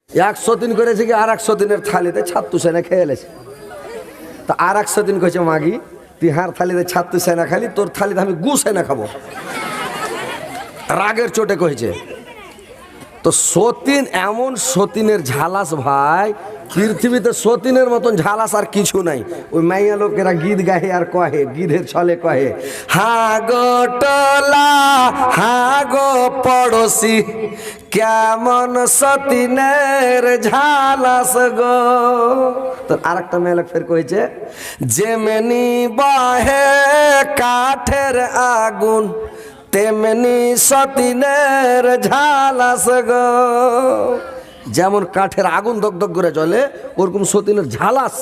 100 দিন করেছে কি আর 100 দিনের থালিতে ছাত্তু সেনা খেয়ে এলেছে। তা আর 100 দিন কইছে মাগি তুই হার থালিতে ছাত্তু সেনা খালি, তোর থালিতে আমি গু সেনা খাবো। রাগের চোটে কইছে। তো সতীন এমন সতীনের ঝালাস ভাই, পৃথিবীতে সতীনের মতন ঝালাস আর কিছু নাই। ওই মাইয়া লোকেরা গীত গাহে আর কহে, গীতের ছলে কহে, হা গো টলা হা গো পড়োশি কেমন সতীনের ঝালাস গো। তো আর একটা মেয়ে লোক ফের কইছে, যেমনি বাহে কাঠের আগুন তেমনি সতীনের ঝালাস গো। যেমন কাঠের আগুন দগদগ করে জ্বলে ওরকম সতীনের ঝালাস,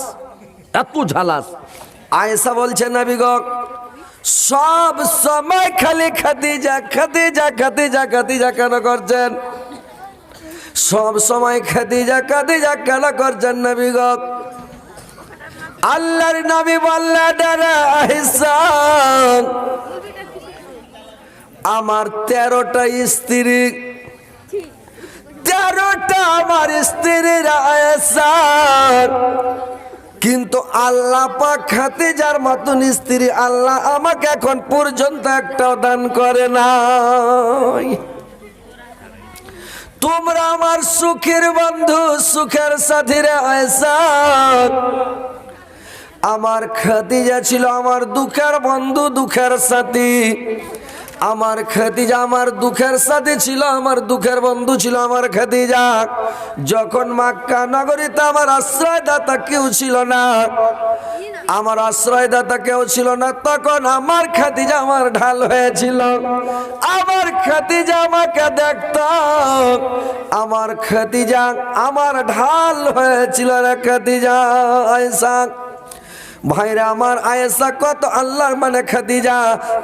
এত ঝালাস। আয়েশা বলছে নবী গো সব সময় খালি খাদিজা খাদিজা খাদিজা খাদিজা কেন করছেন? সব সময় খাদিজা খাদিজা কেন করছেন নবী গো? আল্লাহর নবী বললেন আয়েশা আমার 13টা স্ত্রী, 13টা আমার স্ত্রীর আয়েশা, কিন্তু আল্লাহ পাক খাদিজার মতন স্ত্রী আল্লাহ আমাকে এখন পর্যন্ত একটাও দান করে নাই। তোমরা আমার সুখের বন্ধু সুখের সাথীরা আয়েশা। আমার খাদিজা ছিল আমার দুঃখের বন্ধু দুঃখের সাথী। আমার খাদিজা আমার দুঃখের সাথী ছিল, আমার দুঃখের বন্ধু ছিল আমার খাদিজা। যখন মক্কা নগরীতে আমার আশ্রয়দাতা কেউ ছিল না, আমার আশ্রয়দাতা কেউ ছিল না, তখন আমার খাদিজা আমার ঢাল হয়েছিল। আমার খাদিজা আমাকে দেখত, আমার খাদিজা আমার ঢাল হয়েছিল রে খাদিজা আয়েশা। ভাইরা আমার আয়েশা কত আল্লাহর মানে খাদিজা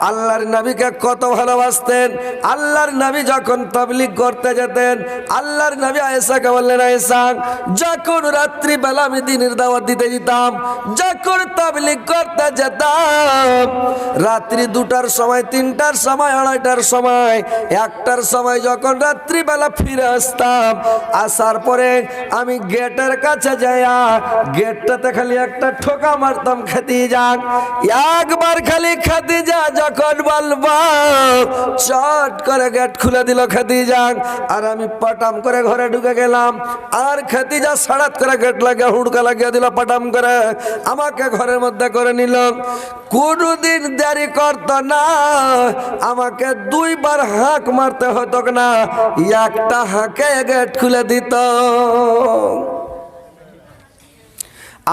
আল্লাহর নবীকে কত ভালোবাসতেন। আল্লাহর নবী যখন তাবলীগ করতে যেতেন আল্লাহর নবী আয়েশাকে বললেন, আয়েশা যখন রাত্রি বেলা আমি দ্বীনের দাওয়াত দিতে যেতাম, যখন তাবলীগ করতে যেতাম, রাত্রি 2টার সময় 3টার সময় 2:30টার সময় 1টার সময় যখন রাত্রি বেলা ফিরে আসতাম, আসার পরে আমি গেটের কাছে যাইয়া গেটটাতে খালি একটা ঠোকা মারতাম খাদিজা। একবার খালি খাদিজা যখন বলবো চট করে গেট খুলে দিল খাদিজা, আর আমি পাটাম করে ঘরে ঢুকে গেলাম। আর খাদিজা সাড়াত করে গেট লাগিয়ে হুড়কা লাগিয়ে দিল, পাটাম করে আমাকে ঘরের মধ্যে করে নিল। কোনদিন দেরি করতো না, আমাকে 2বার হাঁক মারতে হতো না, একটা হাঁকে গেট খুলে দিত।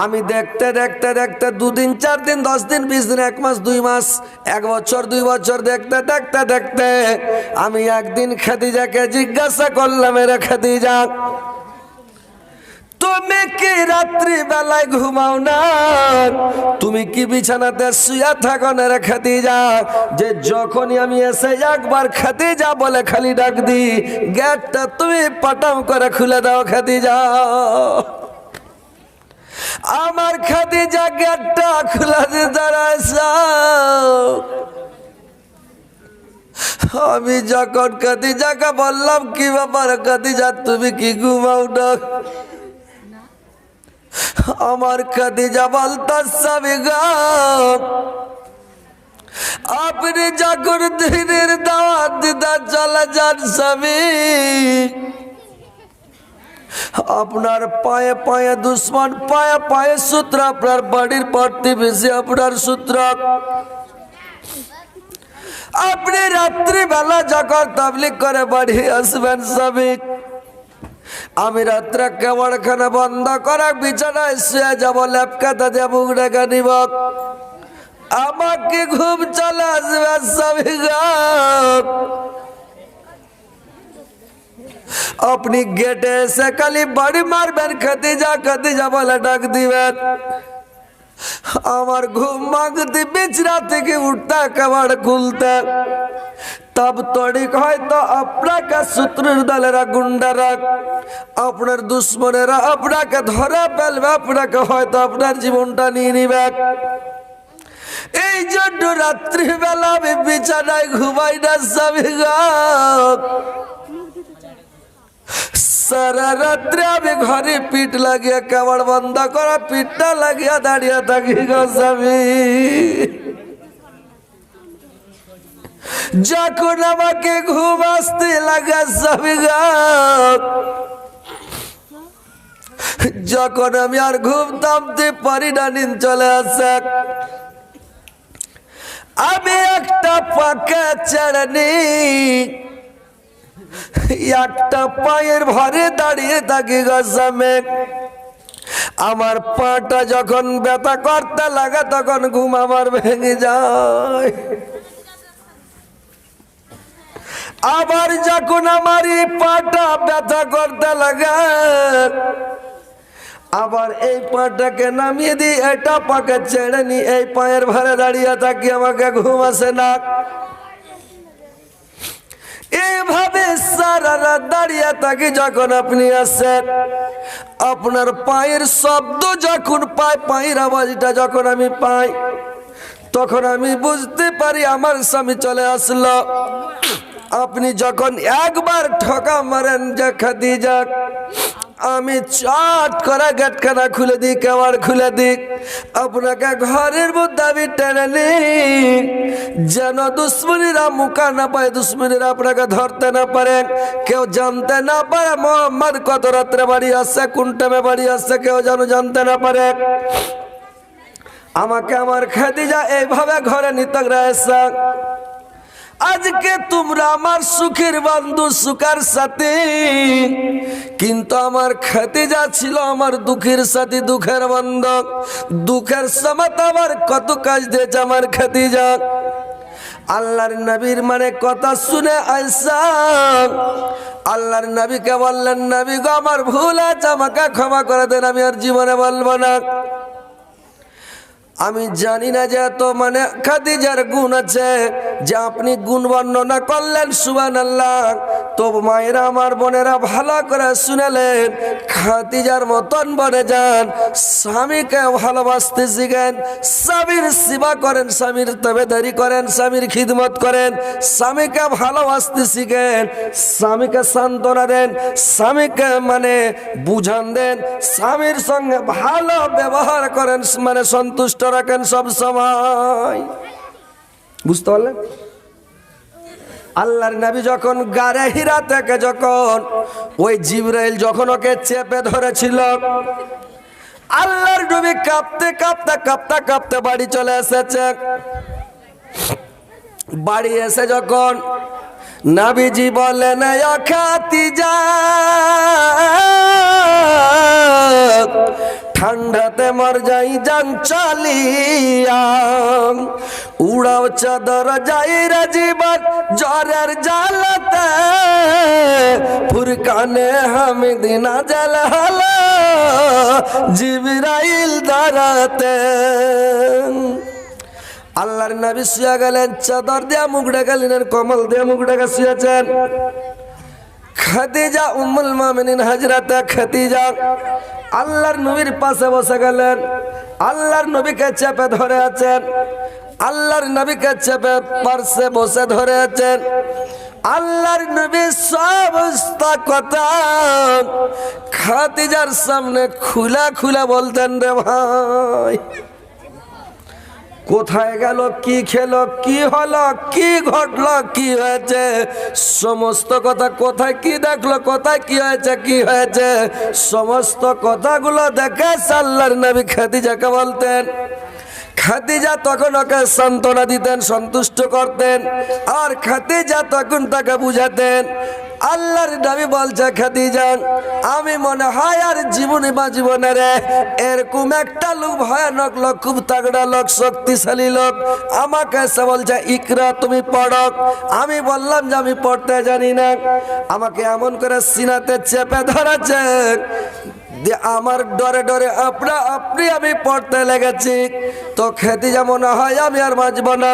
আমি দেখতে দেখতে দেখতে 2 দিন 4 দিন 10 দিন 20 দিন 1 মাস 2 মাস 1 বছর 2 বছর দেখতে দেখতে দেখতে আমি একদিন খাদিজাকে জিজ্ঞাসা করলাম, রে খাদিজা তুমি কি রাত্রি বেলায় ঘুমাও না? তুমি কি বিছানাতে শুয়ে থাকো না রে খাদিজা? যে যখনই আমি এসে একবার খাদিজা বলে খালি ডাক দি, গেটটা তুমি পাটাম করে খুলে দাও খাদিজা। আমার খাদিজা গেটটা খোলা দিতে রাইসা। আমি যখন খাদিজাকে বললাম কি ব্যাপার খাদিজা তুমি কি ঘুমাও না? আমার খাদিজা বলতাছে গো আপনি যখন দ্বীনের দাওয়াত দিতে চলে যান স্বামী, আপনার পায়ে পায়ে দুশ্মন, পায়ে পায়ে সূত্র, আপনার বাড়ির প্রতিবেশী আপনার সূত্র। আপনি রাত্রি বেলা যখন তাবলীগ করে বাড়ি আসবেন স্বামী, আমি রাত্রে কেমনখানে বন্ধ করে বিছানায় শুয়ে যাবো, ল্যাপকাটা দিয়ে মুখ ঢেকে নিব, আমাকে ঘুম চলে আসবে স্বামী গো। আপনি গেটে এসে খালি বাড়ি মারবেন, খাদিজা খাদিজা বলে ডাক দিবেন, আমার ঘুম ভাঙতে বিছনা থেকে উঠতে কাবাড় খুলতে, তব তড়িক হয়তো আপনাকে শত্রুর দলেরা গুন্ডারা আপনার দুশ্মনেরা আপনাকে ধরে ফেলবে, আপনাকে হয়তো আপনার জীবনটা নিয়ে নিবে। এই জন্য রাত্রিবেলা আমি বিছানায় ঘুমাই না স্বামী গো। সারা রাত্রে আমি ঘরে পিঠ লাগিয়ে কামড় বন্ধ করা পিঠটা লাগিয়ে দাঁড়িয়ে থাকি গো স্বামী। যখন আমাকে ঘুম আসতে লাগে স্বামী গো, যখন আমি আর ঘুম থামতে পারি না, নিন চলে আসে, আমি একটা পাকা চাড়নি একটা পায়ের ভরে দাঁড়িয়ে থাকি গো স্বামী। আমার পাটা যখন ব্যথা করতে লাগে তখন ঘুম আমার ভেঙে যায়। আবার যখন আমার এই পাটা ব্যথা করতে লাগে, আবার এই পাটাকে নামিয়ে দিই, এটা পাকে ছেড়ে নি, এই পায়ের ভারে দাঁড়িয়ে থাকি, আমাকে ঘুম আসে না। এইভাবে সারা রাত দাঁড়িয়ে থাকি। যখন আপনি আসেন, আপনার পায়ের শব্দ যখন পাই, পায়ের আওয়াজটা যখন আমি পাই, তখন আমি বুঝতে পারি আমার স্বামী চলে আসলো। আপনি যখন একবার ঠকা মারেন যে খাদিজা, আমি চট করে গেটখানা খুলে দিই, কেমন খুলে দিই, আপনাকে ঘরের মধ্যে আমি টেনে নিই, যেন দুশ্মনীরা মুখা না পায়, দুশ্মনীরা আপনাকে ধরতে না পারে, কেউ জানতে না পারে মোহাম্মদ কত রাত্রে বাড়ি আসছে, কোন টাইমে বাড়ি আসছে, কেউ যেন জানতে না পারে। আমাকে আমার খাদিজা এইভাবে ঘরে নিতে রয়েছে। আজকে তোমরা আমার সুখের বন্ধু, সুখের সাথী, কিন্তু আমার খাদিজা ছিল আমার দুঃখের সাথী, দুঃখের বন্ধু। দুঃখের সময় আমার কত কাজ দিয়েছে আমার খাদিজা। আল্লাহর নবীর মানে কথা শুনে আয়েশা আল্লাহর নবীকে বললেন, নবী গো আমার ভুল আছে, আমাকে ক্ষমা করে দেন, আমি আর জীবনে বলবো না। আমি জানি না যে এত মানে খাদিজার গুণ আছে যে আপনি গুণ বর্ণনা করলেন, সুবহানাল্লাহ। তো মায়েরা, আমার বোনেরা ভালো করে শুনেলেন, খাদিজার মতন বনে যান, স্বামীকে ভালোবাসতে শিখেন, স্বামীর সেবা করেন, স্বামীর তবেদারি করেন, স্বামীর খিদমত করেন, স্বামীকে ভালোবাসতে শিখেন, স্বামীকে সান্ত্বনা দেন, স্বামীকে মানে বুঝান দেন, স্বামীর সঙ্গে ভালো ব্যবহার করেন, মানে সন্তুষ্ট রাখেন সব সময়। বুঝতে পারলেন? আল্লাহর নবী যখন গারে হীরা থেকে যখন ওই জিবরাইল যখন ওকে চেপে ধরেছিল, আল্লাহর নবী কাঁপতে কাঁপতে কাঁপতে কাঁপতে বাড়ি চলে এসেছে। বাড়ি এসে যখন নবীজি বলেন, ও খাদিজা, ঠান্ডাতে মর যাই জান চালিয়া, উড়াও চাদর যাই রাজীবন জ্বরের জ্বালাতে, ফুরকানে হামিদিনা জাল হলো জিবরাইল দাঁড়াতে। আল্লাহর নবী শুয়ে গেলেন, চাদর দিয়া মুখ ঢাকা নিলেন, কমল দিয়া মুখ ঢাকা শুয়েছেন। খাদিজা উম্মুল মুমিনিন হযরত খাদিজা আল্লাহর নবীর পাশে বসে গেলেন, আল্লাহর নবীকে চেপে ধরে আছেন, আল্লাহর নবীকে চেপে পাশে বসে ধরে আছেন। আল্লাহর নবী সমস্ত কথা খাদিজার সামনে খুলা খুলা বলতেন। রে ভাই, কোথায় গেল, কি খেলো, কি হলো, কি ঘটলো, কি হয়েছে, সমস্ত কথা, কোথায় কি দেখলো, কোথায় কি হয়েছে, কি হয়েছে, সমস্ত কথাগুলো দেখে আল্লাহর নবী খাদিজাকে বলতেন। খাদিজা তখন ওকে সান্ত্বনা দিতেন, সন্তুষ্ট করতেন, আর খাদিজা তখন তাকে বুঝাতেন। আল্লাহর নবী বলছে, খাদিজা, আমি মনে হয় আর জীবনে বা জীবনে রে এরকম একটা লোক, ভয়ানক লোক, খুব তাগড়া লোক, শক্তিশালী লোক আমাকে এসে বলছে, ইকরা, তুমি পড়ো। আমি বললাম যে আমি পড়তে জানি না। আমাকে এমন করে সিনাতে চেপে ধরেছেন, আমার ডরে ডরে আপনি আমি পড়তে লেগেছি। তো খাদিজা মনে হয় আমি আর বাঁচব না।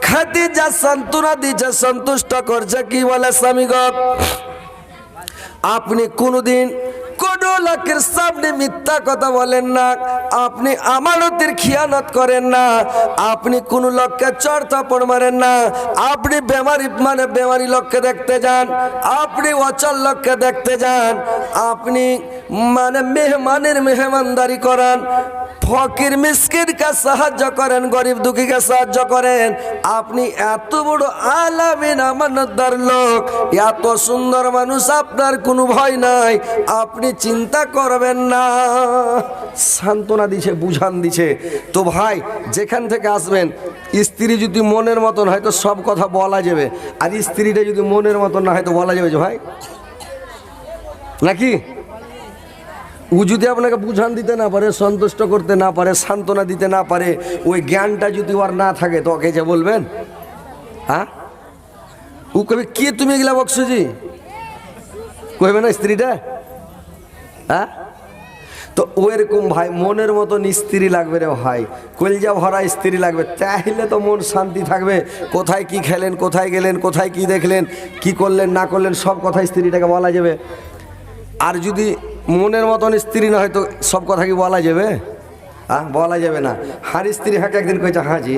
খাদিজা সান্ত্বনা দিচ্ছে, সন্তুষ্ট করছে, কি বলে, স্বামী গো, আপনি কোনোদিন কোনো লোকের সামনে মিথ্যা কথা বলেন না, আপনি আমানতের খিয়ানত করেন না, আপনি কোন লোককে চড় থাপ্পড় মারেন না, আপনি বেমারি লোককে দেখতে যান, আপনি অচল লোককে দেখতে যান, আপনি মেহমানের মেহমানদারি করান, ফকির মিসকিনকে সাহায্য করেন, গরিব দুঃখীকে সাহায্য করেন। আপনি এত বড় আলামিন আমানতদার লোক, এত সুন্দর মানুষ, আপনার কোনো ভয় নাই, আপনি চিন্তা করবেন না। সান্ত্বনা দিছে, বুঝান দিছে। তো ভাই যেখান থেকে আসবেন, স্ত্রী যদি মনের মতন হয় তো সব কথা বলা যাবে, আর স্ত্রীটা যদি মনের মতন না হয় তো বলা যাবে যে ভাই নাকি। ও যদি আপনাকে বুঝান দিতে না পারে, সন্তুষ্ট করতে না পারে, সান্ত্বনা দিতে না পারে, ওই জ্ঞানটা যদি ওর না থাকে তো ওকে যে বলবেন, হ্যাঁ ও কবে কে তুমি এগুলা বকসুজি কইবে না স্ত্রীটা, হ্যাঁ। তো ওইরকম ভাই মনের মতন স্ত্রী লাগবে রে ভাই, কলজা ভরা স্ত্রী লাগবে, তাহলে তো মন শান্তি থাকবে। কোথায় কি খেলেন, কোথায় গেলেন, কোথায় কি দেখলেন, কি করলেন না করলেন, সব কথা স্ত্রীটাকে বলা যাবে। আর যদি মনের মতন স্ত্রী না হয় তো সব কথা কি বলা যাবে, বলা যাবে না। হার স্ত্রী হাকে একদিন কয়েছে, হাজি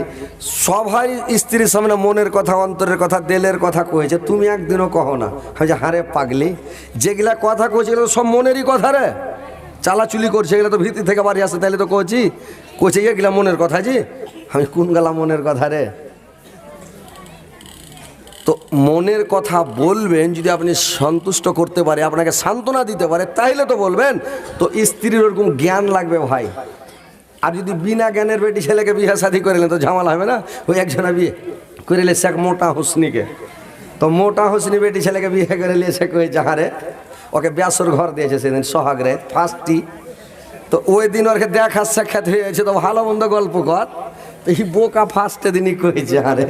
সবাই স্ত্রীর সামনে মনের কথা, অন্তরের কথা, দিলের কথা কয়েছে, তুমি একদিনও কহো না। হাজি হারে পাগলি, যেগুলা কথা কয়েছে এগুলো সব মনেরই কথা রে, চালাচুলি করছে এগুলো তো ভিতর থেকে বাড়ি আসে, তাহলে তো কইছি কইছে এগুলা মনের কথা জি, আমি কোন গেলা মনের কথা রে। তো মনের কথা বলবেন যদি আপনি সন্তুষ্ট করতে পারে, আপনাকে সান্ত্বনা দিতে পারে, তাইলে তো বলবেন। তো স্ত্রীর ওরকম জ্ঞান লাগবে ভাই। আর যদি বিনা জ্ঞানের বেটি ছেলেকে বিয়ে শাদী করিলেন তো ঝামেলা হবে না। ওই একজনা বিয়ে করিলে সে এক মোটা হুসনিকে, তো মোটা হুসনি বেটি ছেলেকে বিয়ে করে নিয়ে সে কয়ে যাহারে ওকে ব্যাসর ঘর দিয়েছে সেদিন সোহাগরে ফার্স্টটি। তো ওই দিন ওকে দেখা সাক্ষাৎ হয়েছে, তো ভালো মন্দ গল্প কর। তো এই বোকা ফার্স্টে দিনই কইছে, আরে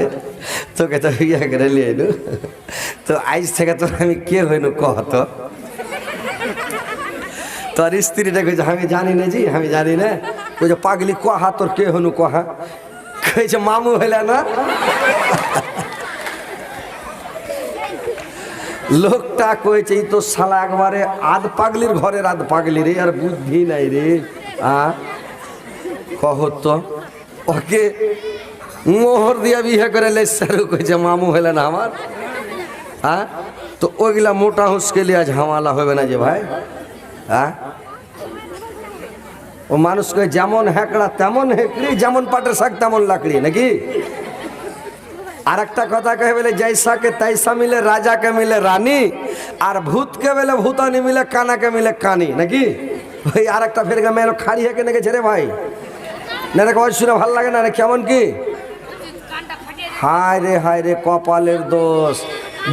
তোকে তো বিয়ে করে নিয়ে এলু, তো আইজ থেকে তোর আমি কে হইনু কহ তো। তোর স্ত্রীটা কইছে আমি জানি না জি, আমি জানি না। কইছে পাগলি কহা তোর কে হনু কহা, কইছে মামু হইলে না। লোকটা কয়েছে এই তো শালা একবারে আধ পাগলির ঘরের আধ পাগলি রে, আর বুদ্ধি নাই রে। কহ তো ওকে মোহর দিয়া বিয়ে করে লেসারু কইছে মামু হইলে না আমার। তো ওইগুলা মোটা হুসকে লিয়া ঝামেলা হবে না যে ভাই। ও মানুষকে যেমন হেঁকড়া তেমন হেঁকড়ি, যেমন পাটের শাক তেমন লাকড়ি নাকি। আর একটা কথা কে বলে জৈসাকে তৈসা মিলে রাজাকে মিলে রানী, আর ভূতকে বলে ভূতানি মিলে কানাকে মিলে কানি নাকি। ওই আর একটা ফের মেয়ে খাড়ি হেঁকে নেগেছে রে ভাই, না রে কয় শুনে ভাল লাগে না রে, কেমন কি হায় রে কপালের দোষ।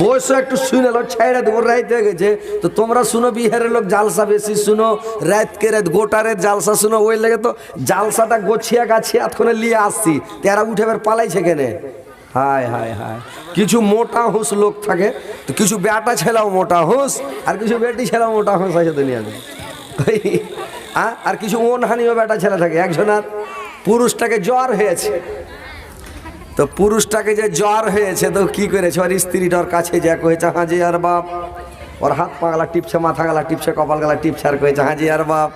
বয়স একটু শুনে লো, ছেড়ে দেবো, রাইত হয়ে গেছে। তো তোমরা শুনো বিহারের লোক জালসা বেশি শুনো, রাতকে রাত গোটা রাত জালসা শুনো, ওই লেগে তো জালসাটা গোছিয়া গাছিয়া এতক্ষণে নিয়ে আসছি, তেরা উঠে এবার পালাইছে কেনে। হায় হায় হায়, কিছু মোটা হুঁস লোক থাকে, তো কিছু বেটা ছেলেও মোটা হুঁস, আর কিছু বেটি ছেলেও মোটা হুঁস আছে দুনিয়াতে। আর কিছু মনহানিও বেটা ছেলে থাকে। একজনের পুরুষটাকে জ্বর হয়েছে, তো পুরুষটাকে যে জ্বর হয়েছে তো কি করেছে, ওর স্ত্রীটার কাছে যা কয়েছে হাজি আর বাপ, ওর হাত পা গলা টিপছে, মাথা গলা টিপছে, কপাল গলা টিপছে, আর কয়েছে হাজি আর বাপ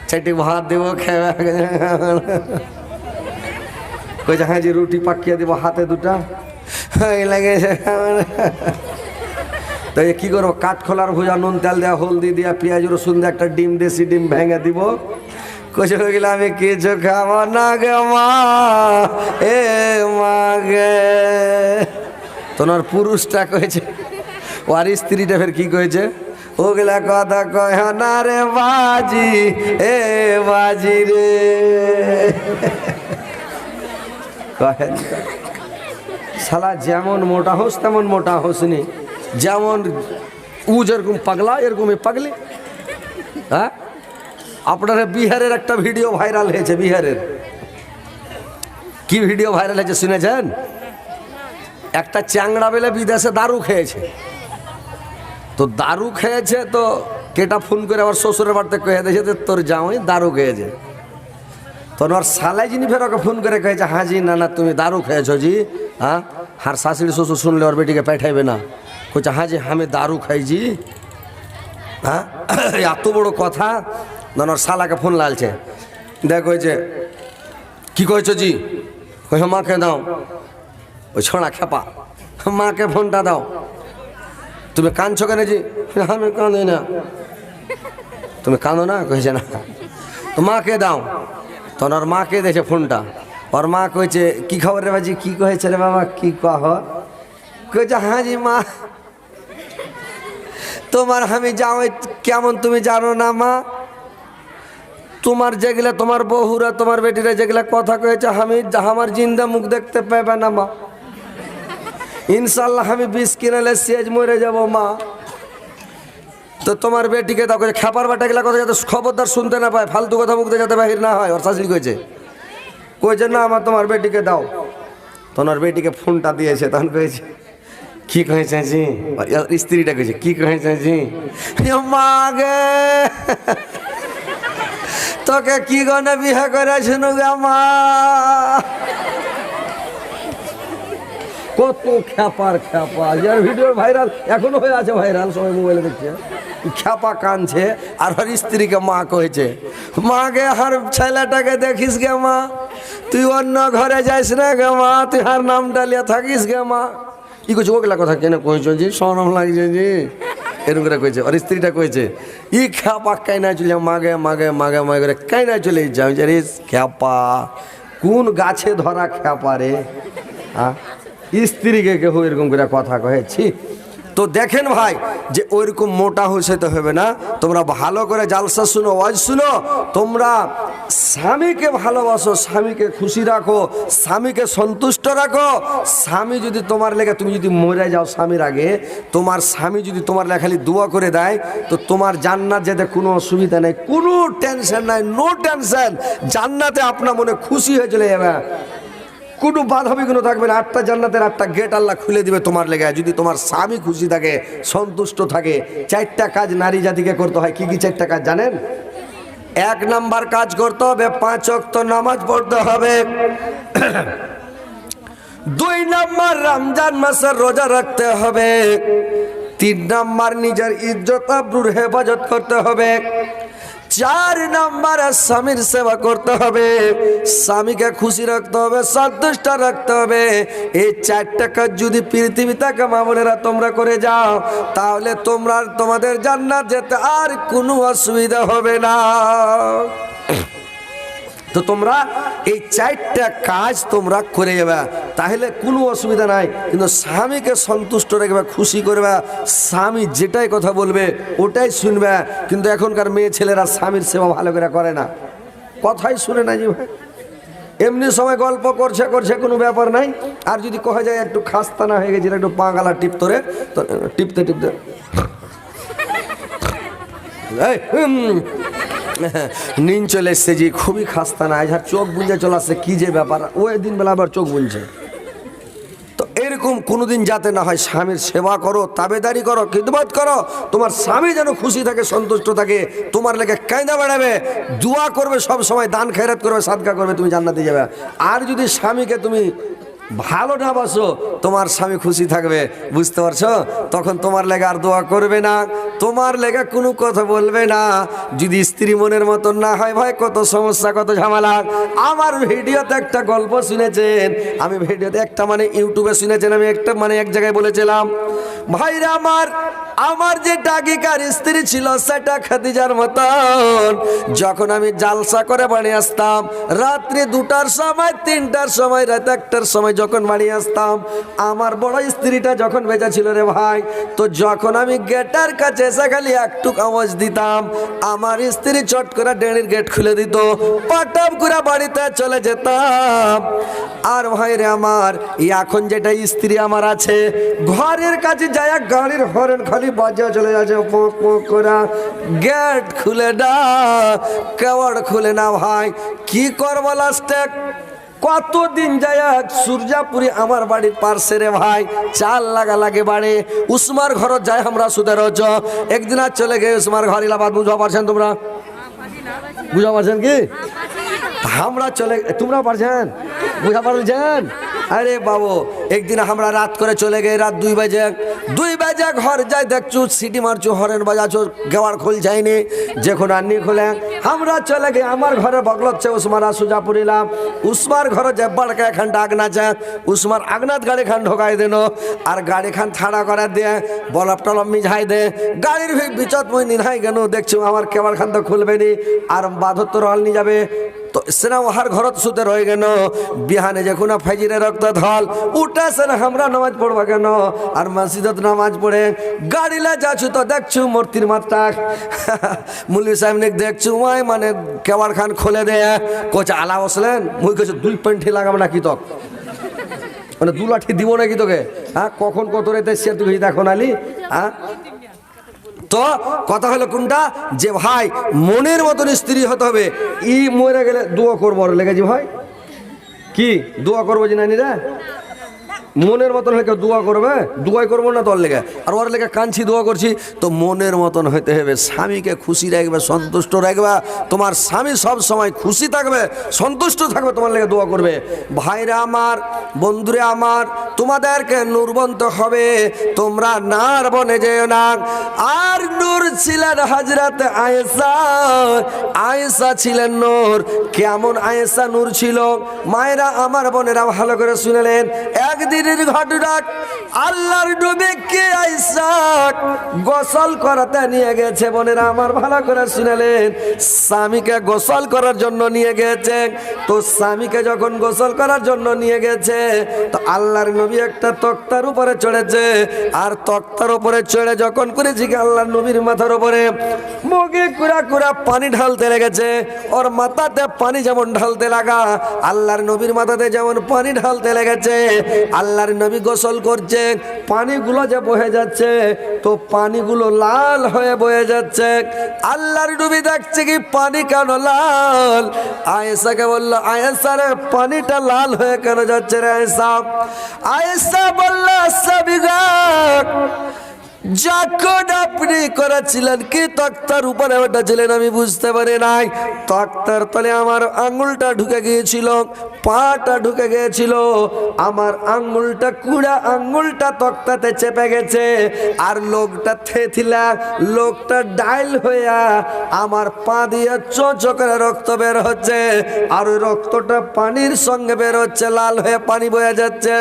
চারটি ভাত দেবো খেয়ে, কইছে হাজি রুটি পাকিয়ে দিব হাতে দুটা লেগেছে। তো কি করবো, কাঠ খোলার ভুজা, নুন তেল দেওয়া, হলদি দিয়া, পেঁয়াজ রসুন দিয়ে একটা ডিম, দেশি ডিম ভেঙে দিব। কইছে হয়ে গেলে আমি কিছু খাবো না গে মা, এ মা গে। তোমার পুরুষটা কয়েছে, ও আর স্ত্রীটা ফের কি কয়েছে, ওগুলা কথা কয় না রে বাজি, এ বাজি রে। শালা যেমন মোটা হোস তেমন মোটা হোসনি, যেমন উ যেরকম পাগলা এরকমই পাগলি। হ্যাঁ, আপনারা বিহারের একটা ভিডিও ভাইরাল হয়েছে, বিহারের কি ভিডিও ভাইরাল হয়েছে শুনেছেন? একটা চ্যাংড়া বেলে বিদেশে দারু খেয়েছে, তো দারু খেয়েছে তো কেটা ফোন করে আবার শ্বশুরের বাড়িতে কয়ে দিয়েছে যে তোর জামাই দারু খেয়েছে। তো ওর সালাই যিনি ফের ওকে ফোন করে কয়েছে হাজি না না তুমি দারু খেয়েছো জি। হ্যাঁ, আর শাশুড়ি শ্বশুর শুনলে ওর বেটিকে পাঠাইবে না, কইছে হাজি আমি দারু খাইছি। হ্যাঁ এত বড় কথা। ধর শালাকে ফোন লালছে, দেখ হয়েছে কি কয়েছো জি, মাকে দাও, ওই ছড়া খেপা, মাকে ফোনটা দাও। তুমি কাঁদছো কেন জি? আমি কাঁদি না। তুমি কাঁদো না? কয়েছে না। তো মাকে দাও। তখন ওর মাকে দিয়েছে ফোনটা। ওর মা কয়েছে কি খবর রে বাজি, কি কয়েছে রে বাবা, কি কহ? কয়েছে হ্যাঁ জি মা, তোমার আমি যাও কেমন তুমি জানো না মা, তোমার যেগুলা তোমার বহুরা তোমার বেটিরা যেগুলা কথা কয়েছে আমি আমার জিন্দা মুখ দেখতে পাবে না মা। ইনশাল্লাহ আমি 20 কিনালে সেজ মরে যাব মা। তো তোমার বেটিকে দাও। খেপার বাটা গেলা কথা যাতে খবরদার শুনতে না পায়, ফালতু কথা মুখ দিয়ে যাতে বাহির না হয়। ওর শাশুড়ি কয়েছে না আমার তোমার বেটিকে দাও। তখন ওর বেটিকে ফোনটা দিয়েছে। তখন কয়েছে কি কয়েছে জি? স্ত্রীটা কয়েছে কি কয়েছে জি? মা গে তোকে কি গনে বিয়ে করেছিল গে মা। কত খ্যাপার খ্যাপা, যার ভিডিও ভাইরাল এখনো হয়ে আছে, ভাইরাল সবাই মোবাইলে দেখছে। খ্যাপা কানছে আর ওর স্ত্রীকে মা কয়েছে, মা গে হার ছেলেটাকে দেখিস গে মা, তুই অন্য ঘরে যাইস না গে মা, তুই হার নাম ডালিয়া থাকিস গে মা। কি করছে ওগুলা কথা কেন কইছো জি, শরম লাগছে জি, এরকম করে কইছে। আর স্ত্রীটা কইছে ই খ্যাপা কাইনা চলে মাগে মাগে মাগে মাগে করে কাইনা চলে যাও। রে খ্যাপা কোন গাছে ধরা খ্যাপা রে, হ্যাঁ স্ত্রীকে কেউ এরকম করে কথা কয়েছি। তো দেখেন ভাই যে ওইরকম মোটা হইতে হবে না। তোমরা ভালো করে জালসা শুনো, ওয়াজ শুনো। তোমরা স্বামীকে ভালোবাসো, স্বামীকে খুশি রাখো, স্বামীকে সন্তুষ্ট রাখো। স্বামী যদি তোমার লেগে, তুমি যদি মরে যাও স্বামীর আগে, তোমার স্বামী যদি তোমার লেগে খালি দোয়া করে দেয়, তো তোমার জান্নাত যেতে কোনো অসুবিধা নেই, কোনো টেনশন নাই, নো টেনশন। জান্নাতে আপনার মনে খুশি হয়ে চলে যাবে, কোনো বাধা বিঘ্ন থাকবে না। 8টা জান্নাতের 8টা গেট আল্লাহ খুলে দিবে তোমার লেগে, যদি তোমার স্বামী খুশি থাকে, সন্তুষ্ট থাকে। 4টা কাজ নারী জাতিকে করতে হয়। কি কি 4টা কাজ জানেন? 1 নাম্বার কাজ করতে হবে 5 ওয়াক্ত নামাজ পড়তে হবে। 2 নাম্বার রমজান মাসের রোজা রাখতে হবে। 3 নাম্বার নিজের ইজ্জত আবরুর হেফাজত করতে হবে। 4 নাম্বারে স্বামীর সেবা করতে হবে, স্বামীকে খুশি রাখতে হবে, সন্তুষ্ট রাখতে হবে। এই 4টা কাজ যদি পৃথিবী থেকে মা বোনেরা তোমরা করে যাও, তাহলে তোমরা তোমাদের জান্নাত যেতে আর কোনো অসুবিধা হবে না। তো তোমরা এই 4টা কাজ তোমরা করে যাবে, তাহলে কোনো অসুবিধা নাই। কিন্তু স্বামীকে সন্তুষ্ট রাখবে, খুশি করবে, স্বামী যেটাই কথা বলবে ওটাই শুনবে। কিন্তু এখনকার মেয়ে ছেলেরা স্বামীর সেবা ভালো করে করে না, কথাই শুনে না জি ভাই। এমনি সময় গল্প করছে করছে কোনো ব্যাপার নাই। আর যদি কহে যায় একটু খাস্তানা হয়ে গেছিল, একটু পা গালা টিপতরে, তো টিপতে টিপতে নিন চলে এসছে জি, খুবই খাস্তা না, আজ চোখ বুঝে চলে আসছে, কি যে ব্যাপার। ওই দিন বেলা আবার চোখ বুঝছে। তো এরকম কোনোদিন যাতে না হয়। স্বামীর সেবা করো, তাবেদারি করো, খিদমত করো। তোমার স্বামী যেন খুশি থাকে, সন্তুষ্ট থাকে, তোমার লেগে কায়দা বাড়াবে, দোয়া করবে, সব সময় দান খেরাত করবে, সাদকা করবে, তুমি জান্নাতে যাবে। আর যদি স্বামীকে তুমি ভালো না বাসো, তোমার স্বামী খুশি থাকবে, বুঝতে পারছো? তখন তোমার লেগে আর দোয়া করবে না, তোমার লেগে কোনো কথা বলবে না। যদি স্ত্রী মনের মতন না হয় ভাই, কত সমস্যা, কত ঝামেলা। আমার ভিডিওতে একটা গল্প শুনেছেন, আমি ভিডিওতে একটা মানে ইউটিউবে শুনেছেন, আমি একটা মানে এক জায়গায় বলেছিলাম, ভাইরা আমার যে ডাকিকার স্ত্রী ছিল সেটা খাদিজার মতন। যখন আমি জালসা করে বাড়ি আসতাম, রাত্রি 2টার সময়, 3টার সময়, রাত 1টার সময় যখন বাড়ি আসতাম, আমার বড় স্ত্রীটা যখন বেঁচে ছিল রে ভাই, তো যখন আমি গেটের কাছে এসে খালি একটু আওয়াজ দিতাম, আমার স্ত্রী চট করে ডেড়ির গেট খুলে দিত, পাটাপ করে বাড়িতে চলে যেতাম। আর ভাই রে আমার এখন যেটা স্ত্রী আমার আছে, ঘরের কাছে যায় গাড়ির হরেন খালি বাজা চলে যাচ্ছে, পোক পোক করে, গেট খুলে না, কেওয়াড় খুলে না। ভাই কি করবো লাস্টে? কতদিন যায় সূর্যাপুরি আমার বাড়ির পার্শ্বে রে ভাই, 4 লাগা লাগে বাড়ি। উসমার ঘর যায় আমরা সুদের রজ, একদিন আর চলে গে উসমার ঘর ইলাবাদ। বুঝা পারছেন তোমরা? বুঝা পারছেন কি? আমরা চলে, তোমরা পারছেন? বুঝা পারছেন? আরে বাবু, একদিন আমরা রাত করে চলে গে, রাত 2 বাজে ঘর যাই দেখছু সিটি মারছু হরেন বাজাছো গেওয়ার খোল যায়নি যখন আনি খোলে আমরা চলে গে আমার ঘরে বগলচ্ছে উসমার সুজা পুরিলাম উসমার ঘরে যে বড়কা এখানটা আগনা যায় উসমার আগনাত গাড়ি খান ঢোকাই দেন আর গাড়ি খান থাড়া করে দিয়ে বলব টলম মিঝাই দে গাড়ির বিচত মই নিধাই কেন দেখছু আমার কেবার খান তো খুলবে নি আর বাধত্ব রল নিয়ে যাবে তো সেনা ওহার ঘরত সুতে রয়ে গেল বিহানে যখন ফাজিরে রক্ত ধল উঠা সেনা আমরা নামাজ পড়বা কেন আর মসজিদত নামাজ পড়ে গাড়িলা যাচ্ছু তো দেখছু মূর্তির মাত্রা মুলি সাহেব দেখছু ওই মানে কেওয়ার খান খুলে দে কোচ আলা বসলেন মুই কেছে 2 পেন্টি লাগাবো নাকি তো মানে 2 লাঠি দিব নাকি তোকে হ্যাঁ কখন কত রেতে সে তুই দেখো নালি হ্যাঁ তো কথা হলো কোনটা যে ভাই মনের মতন স্ত্রী হতে হবে ই মরে গেলে দোয়া করবো লেগেছি ভাই কি দোয়া করবো জানি রে মনের মতন হলে কেউ দোয়া করবে দোয়াই করবো না তোর লেগে আর ওর লেগে কাঁদছি দোয়া করছি তো মনের মতন হইতে হবে স্বামীকে খুশি রাখবে সন্তুষ্ট রাখবে তোমার স্বামী সব সময় খুশি থাকবে সন্তুষ্ট থাকবে তোমার লেগে দোয়া করবে ভাইরা আমার বন্ধুরে আমার তোমাদেরকে নূরবন্ত হবে তোমরা নার বনে যেও না আর নূর ছিলেন হযরত আয়েশা আয়েশা ছিলেন নূর কেমন আয়েশা নূর ছিল মায়েরা আমার বোনেরা ভালো করে শুনলেন একদিন ঘটনা আল্লাহর নবীকে আয়েশা গোসল করাতে নিয়ে গেছে বোনেরা আমার ভালো করে শুনলেন স্বামীকে গোসল করার জন্য নিয়ে গেছে তো স্বামীকে যখন গোসল করার জন্য নিয়ে গেছে তো আল্লাহর নবী একটা তক্তার উপরে চড়েছে আর তক্তার উপরে চড়ে যখন করেছি কি আল্লাহর নবীর মাথার উপরে মুখে কুড়া কুড়া পানি ঢালতে লেগেছে ওর মাথাতে পানি যেমন ঢালতে লাগা আল্লাহর নবীর মাথাতে যেমন পানি ঢালতে লেগেছে আল্লাহর নবী গোসল করছে পানিগুলো যে বহে যাচ্ছে তো পানিগুলো লাল হয়ে বয়ে যাচ্ছে আল্লাহর নবী দেখছে কি পানি কেন লাল আয়েশাকে বলল আয়েশা রে পানিটা লাল হয়ে কেন যাচ্ছে রে আয়েশা আয়েশা বলল সাবিগা যখন আপনি করেছিলেন কি তক্তার উপরে ওটা ছিলেন আমি বুঝতে পারি নাই তক্তার তলে আমার আঙ্গুলটা ঢুকে গিয়েছিল পাটা ঢুকে গিয়েছিল আমার আঙ্গুলটা কুড়া আঙ্গুলটা তক্তাতে চেপে গেছে আর লোকটা থেথিলা লোকটা ডাইল হইয়া আমার পা দিয়ে চোচো করে রক্ত বের হচ্ছে আর ওই রক্তটা পানির সঙ্গে বের হচ্ছে লাল হয়ে পানি বয়ে যাচ্ছে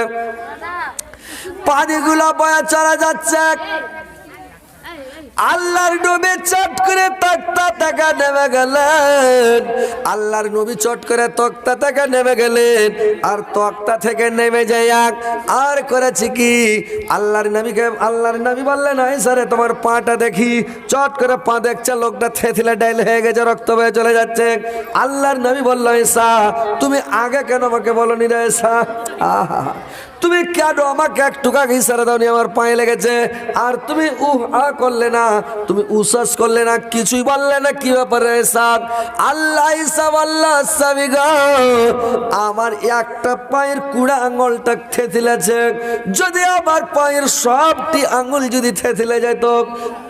পানিগুলো বয়ে চলে যাচ্ছে আল্লাহর নবী চট করে তক্তা থেকে নেমে গেলেন আল্লাহর নবী চট করে তক্তা থেকে নেমে গেলেন আর তক্তা থেকে নেমে যায় আর করেছি কি আল্লাহর নবী বললেন আয়েশা রে তোমার পাটা দেখি চট করে পা দেখছে লোকটা থেথিলে ডাইল হয়ে গেছে রক্ত বয়ে চলে যাচ্ছে আল্লাহর নবী বলল আয়েশা তুমি আগে কেন আমাকে বলনি রে আয়েশা আহা তুমি কেন আমাকে একটু আগে ইশারা দাওনি আমার পায়ে লেগেছে আর তুমি করলে না তুমি উসাস করলে না কিছুই বললে না কি ব্যাপারে সাদ আল্লাহ ইসাব আল্লাহ সাবিগা আমার একটা পায়ের কুড়া আঙ্গুলটা থেথিলেছে যদি আমার পায়ের সবটি আঙ্গুল যদি থেথিলে যেত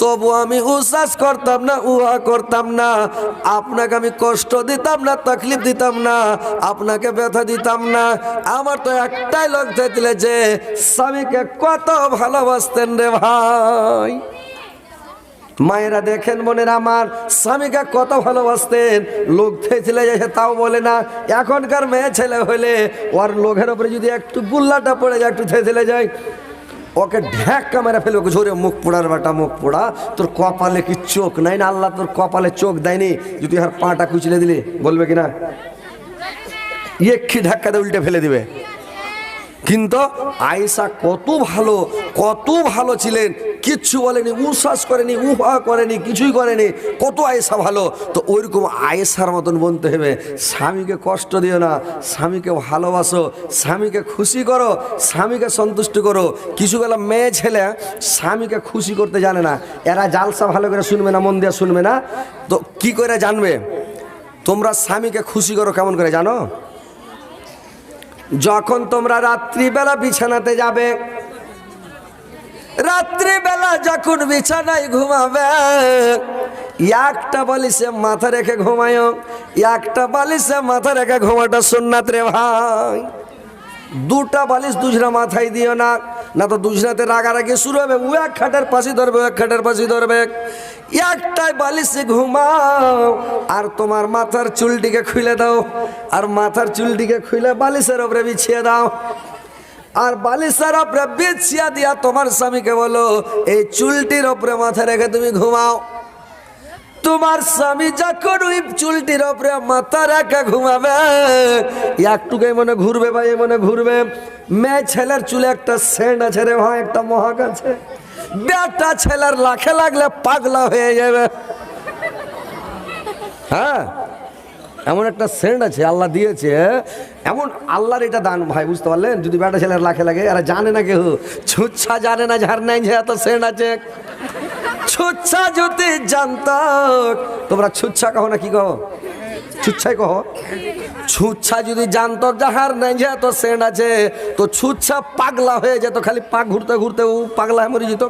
তবু আমি উসাস করতাম না করতাম না আপনাকে আমি কষ্ট দিতাম না তকলিফ দিতাম না আপনাকে ব্যথা দিতাম না আমার তো একটাই লোক যে স্বামীকে কত ভালোবাসতেন রে ভাই মায়েরা দেখেন বোনেরা আমার স্বামীকে কত ভালোবাসতেন লোক থেছিলে যায় তাও বলে না এখনকার মেয়ে ছেলে হলে ওর লোকের উপরে যদি একটু গুল্লাটা পড়ে যায় একটু থেছিলে যায় ওকে ঢ্যাক্কা মেরে ফেলে ওকে ঝরে মুখ পোড়ার বেটা মুখ পোড়া তোর কপালে কি চোখ নাই না আল্লাহ তোর কপালে চোখ দেয়নি যদি আর পাটা কুচলে দিলি বলবে কিনা একটি ধাক্কা দিয়ে উল্টে ফেলে দিবে কিন্তু আয়েশা কত ভালো ছিলেন কিচ্ছু বলেনি উশ্বাস করেনি করেনি কিছুই করেনি কত আয়েশা ভালো তো ওইরকম আয়েশার মতন বলতে হবে স্বামীকে কষ্ট দিও না স্বামীকে ভালোবাসো স্বামীকে খুশি করো স্বামীকে সন্তুষ্ট করো কিছু গেলা মেয়ে ছেলে স্বামীকে খুশি করতে জানে না এরা জালসা ভালো করে শুনবে না মন দিয়ে শুনবে না তো কি করে জানবে তোমরা স্বামীকে খুশি করো কেমন করে জানো যখন তোমরা রাত্রিবেলা বিছানাতে যাবে রাত্রিবেলা যখন বিছানায় ঘুমাবে একটা বালিশে মাথা রেখে ঘুমায় একটা বালিশে মাথা রেখে ঘুমাটা সুন্নাত রে ভাই দুটা বালিশ দুজনা মাথায় দিও না, না তো দুজনাতে রাগারাগি শুরু হবে। ও এক খাটের পাশে ধরবে, ও এক খাটের পাশে ধরবে। একটাই বালিশে ঘুমাও আর তোমার মাথার চুলটিকে খুলে দাও, আর মাথার চুলটিকে খুলে বালিশের ওপরে বিছিয়ে দাও। আর বালিশের ওপরে বিছিয়ে দিয়া তোমার স্বামীকে বলো এই চুলটির ওপরে মাথা রেখে তুমি ঘুমাও। তোমার স্বামী যখন ওই চুলটির ওপরে মাথা রেখে ঘুমাবে, একটুকুই মনে ঘুরবে ভাই, মনে ঘুরবে। মেয়ে ছেলের চুলে একটা সেন্ট আছে রে ভাই, একটা মহাক আছে। বেটা ছেলের লাখে লাগলে পাগলা হয়ে যাবে। হ্যাঁ, এমন একটা সেন্ট আছে আল্লাহ দিয়েছে, এমন আল্লাহর এটা দান ভাই, বুঝতে পারলেন? যদি বেটা ছেলের লাখে লাগে, আর জানে না কেউ, ছুচ্ছা জানে না ঝাড় নাই যে এত সেন্ট আছে। ছুচ্ছা যদি জানত, তোমরা ছুচ্ছা কहो না কি কहो? ছুচ্ছাই কहो। ছুচ্ছা যদি জানতো যাহার নাই যে এত সেন্ট আছে, তো ছুচ্ছা পাগলা হয়ে যেত, খালি পাক ঘুরতে ঘুরতে ও পাগলা হয়ে মরে যেত।